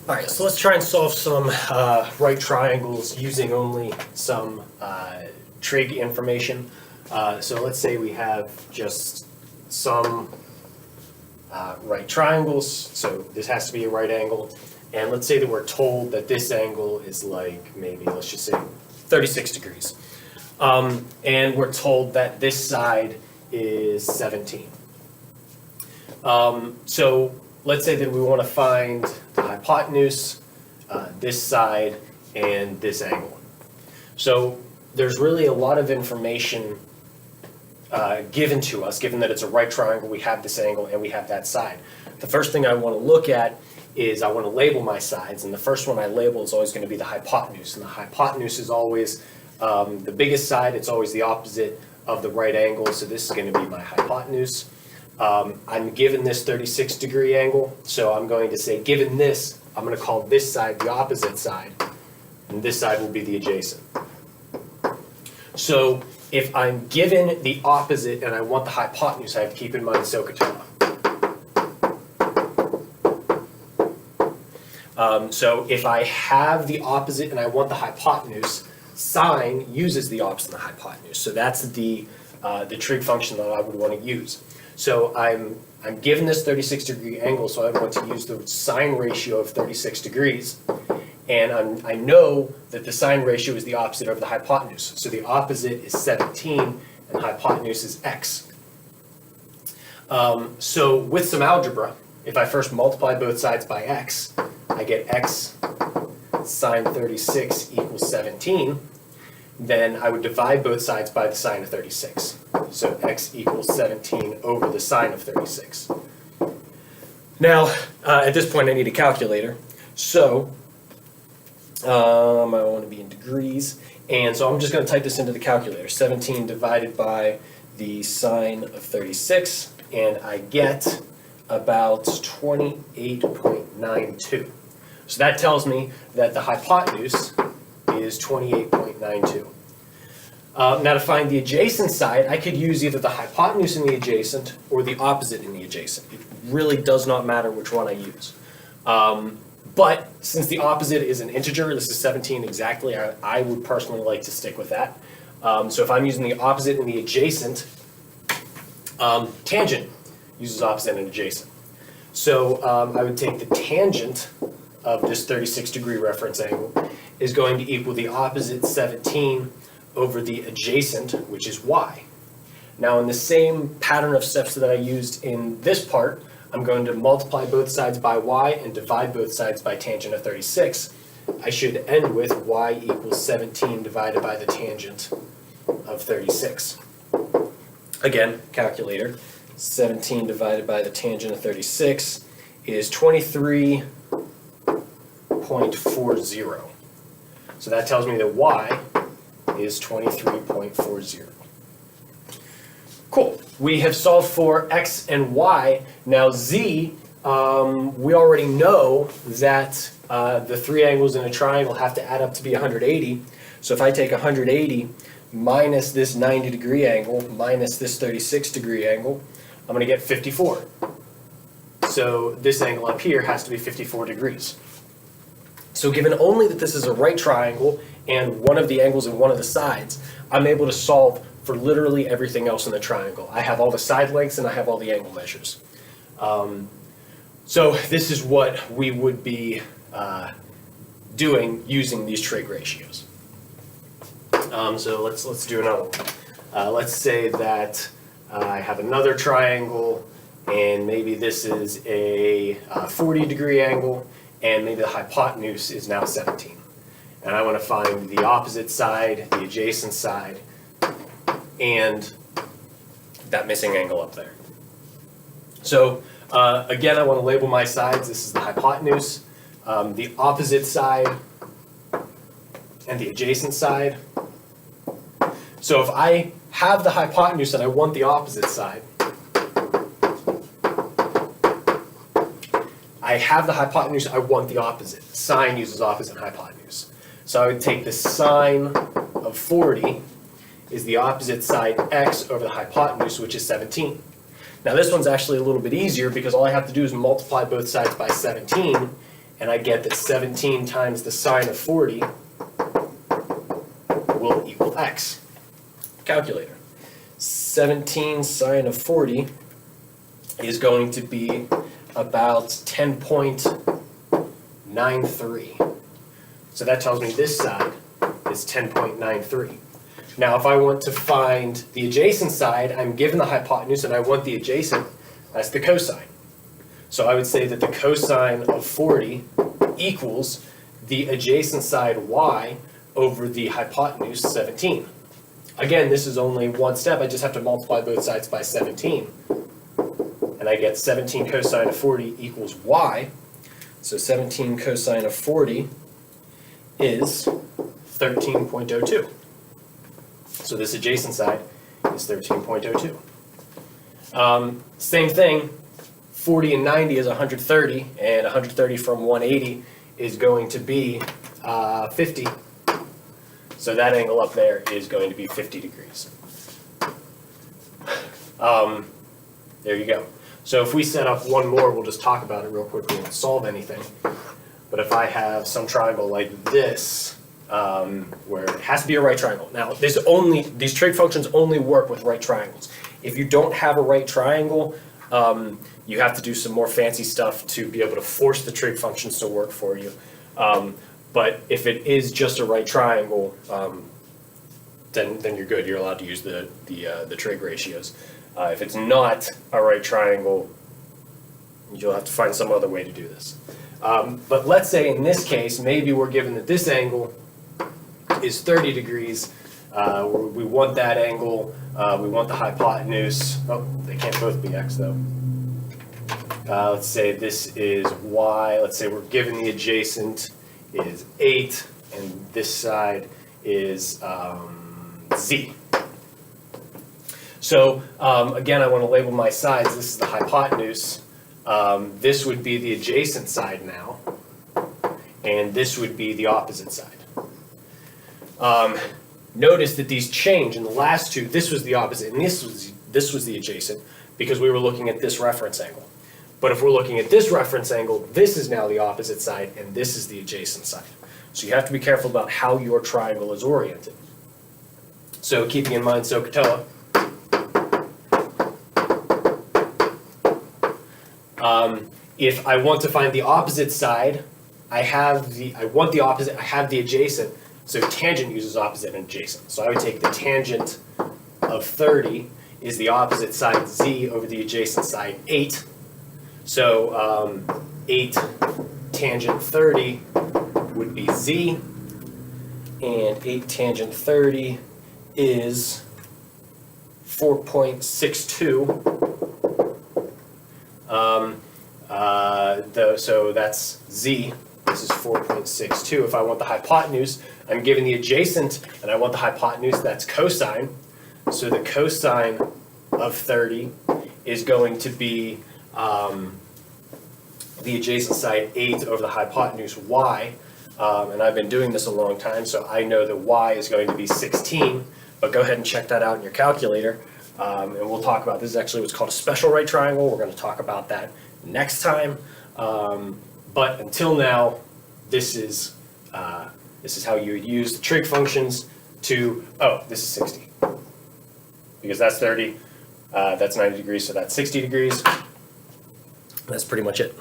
All right, so let's try and solve some right triangles using only some trig information. So let's say we have just some right triangles, so this has to be a right angle. And let's say that we're told that this angle is like maybe, let's just say 36 degrees. And we're told that this side is 17. So let's say that we want to find the hypotenuse, this side, and this angle. So there's really a lot of information given to us, given that it's a right triangle, we have this angle and we have that side. The first thing I want to look at is I want to label my sides, and the first one I label is always going to be the hypotenuse, and the hypotenuse is always the biggest side. It's always the opposite of the right angle, so this is going to be my hypotenuse. I'm given this 36 degree angle, so I'm going to say, given this, I'm going to call this side the opposite side, and this side will be the adjacent. So if I'm given the opposite and I want the hypotenuse, I have to keep in mind SOHCAHTOA. So if I have the opposite and I want the hypotenuse, sine uses the opposite of the hypotenuse. So that's the trig function that I would want to use. So I'm given this 36 degree angle, so I want to use the sine ratio of 36 degrees. And I know that the sine ratio is the opposite of the hypotenuse. So the opposite is 17 and the hypotenuse is x. So with some algebra, if I first multiply both sides by x, I get x sine 36 equals 17. Then I would divide both sides by the sine of 36. So x equals 17 over the sine of 36. Now, at this point I need a calculator. So I want to be in degrees, and so I'm just going to type this into the calculator. 17 divided by the sine of 36, and I get about 28.92. So that tells me that the hypotenuse is 28.92. Now to find the adjacent side, I could use either the hypotenuse in the adjacent or the opposite in the adjacent. It really does not matter which one I use. But since the opposite is an integer, this is 17 exactly, I would personally like to stick with that. So if I'm using the opposite and the adjacent, tangent uses opposite and adjacent. So I would take the tangent of this 36 degree reference angle is going to equal the opposite 17 over the adjacent, which is y. Now in the same pattern of steps that I used in this part, I'm going to multiply both sides by y and divide both sides by tangent of 36. I should end with y equals 17 divided by the tangent of 36. Again, calculator. 17 divided by the tangent of 36 is 23.40. So that tells me that y is 23.40. Cool. We have solved for x and y. Now z, we already know that the three angles in a triangle have to add up to be 180. So if I take 180 minus this 90 degree angle minus this 36 degree angle, I'm going to get 54. So this angle up here has to be 54 degrees. So given only that this is a right triangle and one of the angles and one of the sides, I'm able to solve for literally everything else in the triangle. I have all the side lengths and I have all the angle measures. So this is what we would be doing using these trig ratios. So let's do another one. Let's say that I have another triangle, and maybe this is a 40 degree angle, and maybe the hypotenuse is now 17. And I want to find the opposite side, the adjacent side, and that missing angle up there. So again, I want to label my sides. This is the hypotenuse, the opposite side, and the adjacent side. So if I have the hypotenuse and I want the opposite side, I have the hypotenuse, I want the opposite. Sine uses opposite and hypotenuse. So I would take the sine of 40 is the opposite side x over the hypotenuse, which is 17. Now this one's actually a little bit easier because all I have to do is multiply both sides by 17, and I get that 17 times the sine of 40 will equal x. Calculator. 17 sine of 40 is going to be about 10.93. So that tells me this side is 10.93. Now if I want to find the adjacent side, I'm given the hypotenuse and I want the adjacent, that's the cosine. So I would say that the cosine of 40 equals the adjacent side y over the hypotenuse 17. Again, this is only one step. I just have to multiply both sides by 17. And I get 17 cosine of 40 equals y. So 17 cosine of 40 is 13.02. So this adjacent side is 13.02. Same thing, 40 and 90 is 130, and 130 from 180 is going to be 50. So that angle up there is going to be 50 degrees. There you go. So if we set up one more, we'll just talk about it real quick. We won't solve anything. But if I have some triangle like this, where it has to be a right triangle. Now, these trig functions only work with right triangles. If you don't have a right triangle, you have to do some more fancy stuff to be able to force the trig functions to work for you. But if it is just a right triangle, then you're good. You're allowed to use the trig ratios. If it's not a right triangle, you'll have to find some other way to do this. But let's say in this case, maybe we're given that this angle is 30 degrees. We want that angle. We want the hypotenuse. Oh, they can't both be x though. Let's say this is y. Let's say we're given the adjacent is 8, and this side is z. So again, I want to label my sides. This is the hypotenuse. This would be the adjacent side now, and this would be the opposite side. Notice that these change. In the last two, this was the opposite, and this was the adjacent, because we were looking at this reference angle. But if we're looking at this reference angle, this is now the opposite side, and this is the adjacent side. So you have to be careful about how your triangle is oriented. So keeping in mind SOHCAHTOA, if I want to find the opposite side, I have the adjacent, so tangent uses opposite and adjacent. So I would take the tangent of 30 is the opposite side z over the adjacent side 8. So 8 tangent 30 would be z, and 8 tangent 30 is 4.62. So that's z. This is 4.62. If I want the hypotenuse, I'm given the adjacent, and I want the hypotenuse, that's cosine. So the cosine of 30 is going to be the adjacent side 8 over the hypotenuse y. And I've been doing this a long time, so I know that y is going to be 16. But go ahead and check that out in your calculator. And we'll talk about, this is actually what's called a special right triangle. We're going to talk about that next time. But until now, this is how you would use the trig functions to, this is 60. Because that's 30, that's 90 degrees, so that's 60 degrees. That's pretty much it.